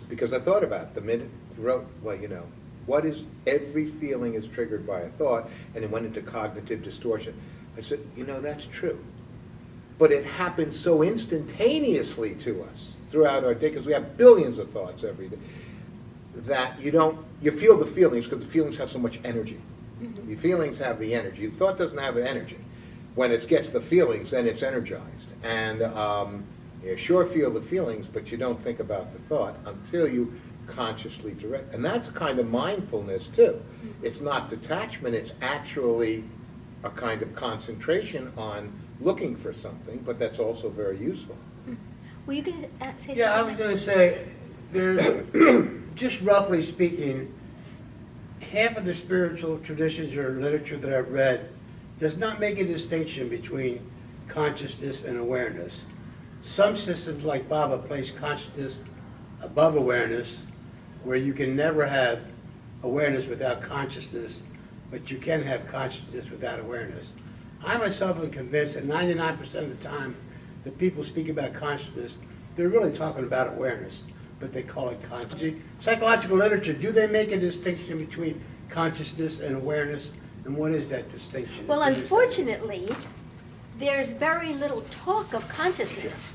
because I thought about it the minute you wrote, well, you know, what is, every feeling is triggered by a thought, and it went into cognitive distortion. I said, you know, that's true. But it happens so instantaneously to us throughout our day, because we have billions of thoughts every day, that you feel the feelings, because the feelings have so much energy. The feelings have the energy. The thought doesn't have the energy. when it gets the feelings, then it's energized. And you sure feel the feelings, but you don't think about the thought until you consciously direct. And that's a kind of mindfulness too. It's not detachment, it's actually a kind of concentration on looking for something, but that's also very useful. Were you going to say something? Yeah, I was going to say, there's, just roughly speaking, half of the spiritual traditions or literature that I've read does not make a distinction between consciousness and awareness. Some systems like Baba place consciousness above awareness, where you can never have awareness without consciousness, but you can have consciousness without awareness. I myself am convinced that 99% of the time that people speak about consciousness, they're really talking about awareness, but they call it consciousness. Psychological literature, do they make a distinction between consciousness and awareness? And what is that distinction? Well, unfortunately, there's very little talk of consciousness.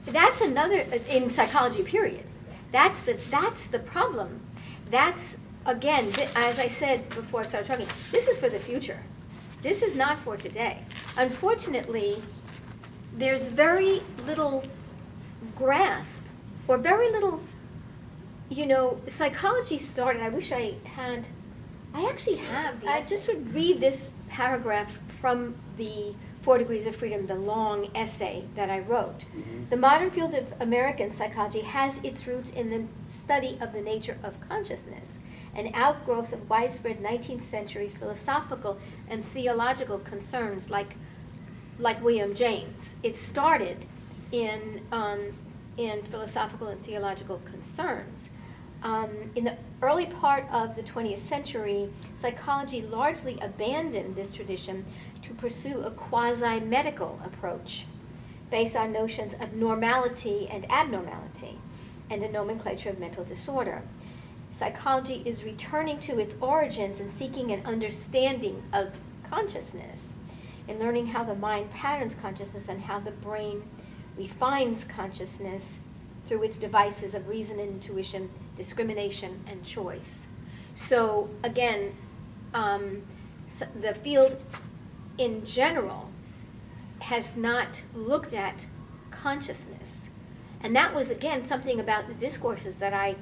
That's another, in psychology, period. That's the problem. That's, again, as I said before I started talking, this is for the future. This is not for today. Unfortunately, there's very little grasp, or very little, psychology started, I wish I actually have, I just would read this paragraph from the 4 Degrees of Freedom, the long essay that I wrote. The modern field of American psychology has its roots in the study of the nature of consciousness, an outgrowth of widespread 19th century philosophical and theological concerns like William James. It started in philosophical and theological concerns. In the early part of the 20th century, psychology largely abandoned this tradition to pursue a quasi-medical approach based on notions of normality and abnormality and a nomenclature of mental disorder. Psychology is returning to its origins and seeking an understanding of consciousness, and learning how the mind patterns consciousness and how the brain refines consciousness through its devices of reason and intuition, discrimination, and choice. So again, the field in general has not looked at consciousness. And that was, again, something about the discourses that I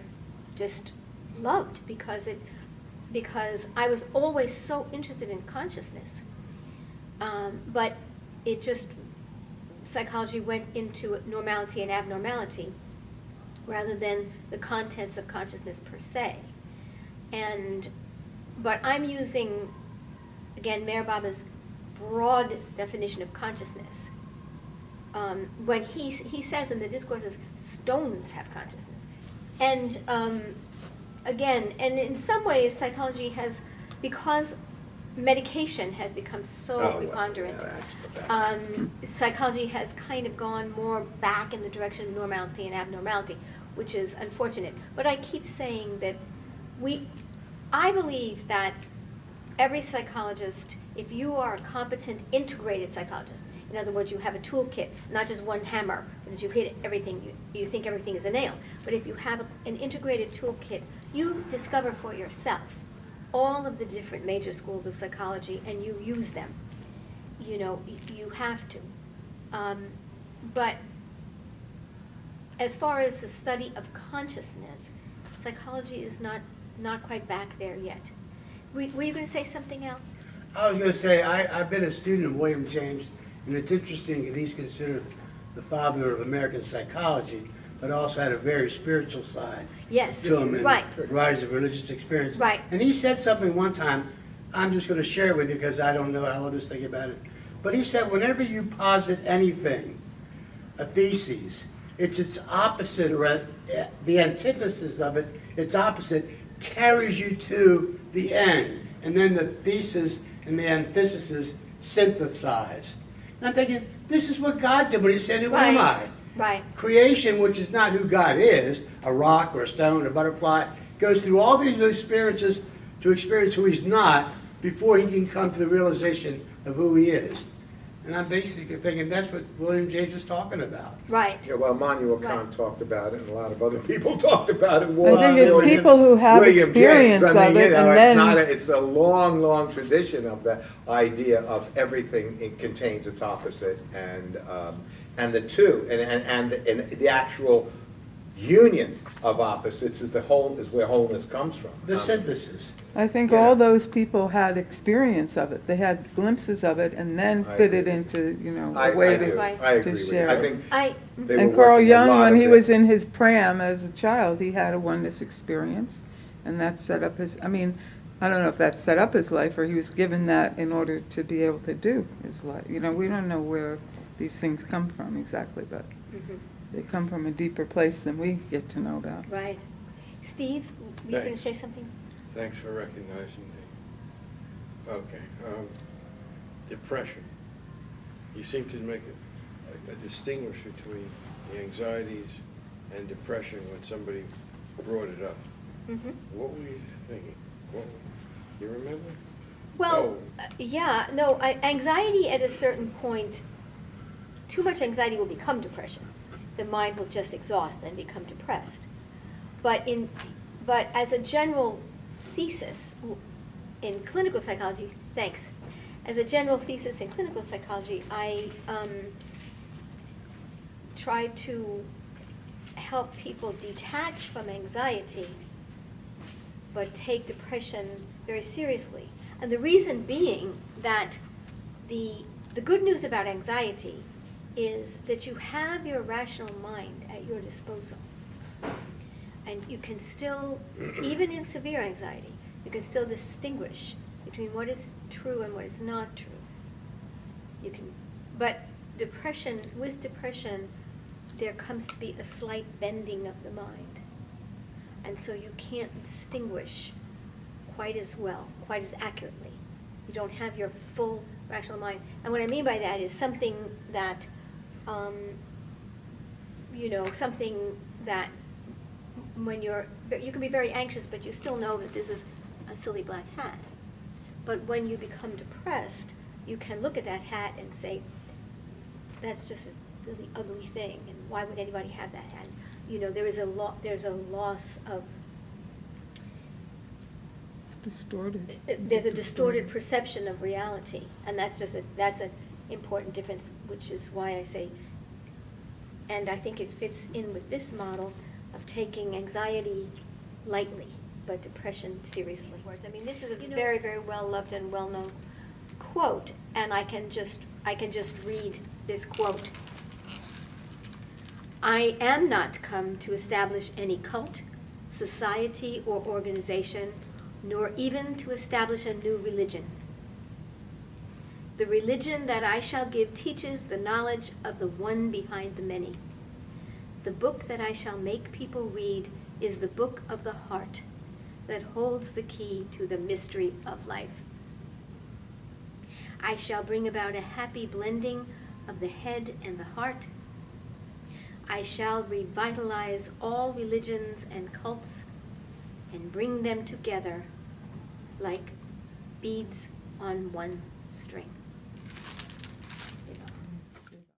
just loved, because I was always so interested in consciousness. But it just, psychology went into normality and abnormality rather than the contents of consciousness per se. But I'm using, again, Meher Baba's broad definition of consciousness. When he says in the discourses, stones have consciousness. And again, and in some ways, psychology has, because medication has become so preponderant, psychology has kind of gone more back in the direction of normality and abnormality, which is unfortunate. But I keep saying that I believe that every psychologist, if you are a competent, integrated psychologist, in other words, you have a toolkit, not just one hammer, that you hit everything, you think everything is a nail. But if you have an integrated toolkit, you discover for yourself all of the different major schools of psychology, and you use them. You have to. But as far as the study of consciousness, psychology is not quite back there yet. Were you going to say something else? I was going to say, I've been a student of William James, and it's interesting that he's considered the father of American psychology, but also had a very spiritual side Yes, to him, and right. varieties of religious experience. Right. And he said something one time, I'm just going to share it with you because I don't know how others think about it. But he said, whenever you posit anything, a thesis, it's its opposite, or the antithesis of it, its opposite, carries you to the end. And then the thesis and the antithesis synthesize. And I'm thinking, this is what God did when he said, who am I? Right. Creation, which is not who God is, a rock or a stone or a butterfly, goes through all these experiences to experience who he's not before he can come to the realization of who he is. And I'm basically thinking that's what William James was talking about. Right. Yeah, well, Immanuel Kant Right. talked about it, and a lot of other people talked about it. I think it's William- people who have William experience James. I of mean, it, you know, and it's not then, it's a long, long tradition of the idea of everything, it contains its opposite, and the two, and the actual union of opposites is where wholeness comes from. The synthesis. I think you know. all those people had experience of it. They had glimpses of it and then I fitted agree. into, you know, I a way do. to. Right. I agree with you. share I it. think I, they were And Carl working a Jung, lot when of he it. was in his pram as a child, he had a oneness experience, and that set up his, I mean, I don't know if that set up his life, or he was given that in order to be able to do his life. You know, we don't know where these things come from exactly, but mhm, they come from a deeper place than we get to know about. right. Steve, you going to Thanks. say something? Thanks for recognizing me. Okay, depression. You seem to make a distinguish between the anxieties and depression when somebody brought it up. Mhm. What were you thinking? You remember? Well, Oh. yeah, no, anxiety at a certain point, too much anxiety will become depression. The mind will just exhaust and become depressed. But as a general thesis in clinical psychology, thanks. As a general thesis in clinical psychology, I try to help people detach from anxiety, but take depression very seriously. And the reason being that the good news about anxiety is that you have your rational mind at your disposal. And you can still, even in severe anxiety, you can still distinguish between what is true and what is not true. You can, but with depression, there comes to be a slight bending of the mind. And so you can't distinguish quite as well, quite as accurately. You don't have your full rational mind. And what I mean by that is something that, something that when you can be very anxious, but you still know that this is a silly black hat. But when you become depressed, you can look at that hat and say, that's just a really ugly thing, and why would anybody have that hat? There's a loss of, It's distorted. there's a distorted perception of reality, and that's an important difference, which is why I say, and I think it fits in with this model of taking anxiety lightly, but depression seriously. I mean, this is a very, very well-loved and well-known quote, and I can just read this quote. I am not come to establish any cult, society, or organization, nor even to establish a new religion. The religion that I shall give teaches the knowledge of the one behind the many. The book that I shall make people read is the book of the heart that holds the key to the mystery of life. I shall bring about a happy blending of the head and the heart. I shall revitalize all religions and cults and bring them together like beads on one string.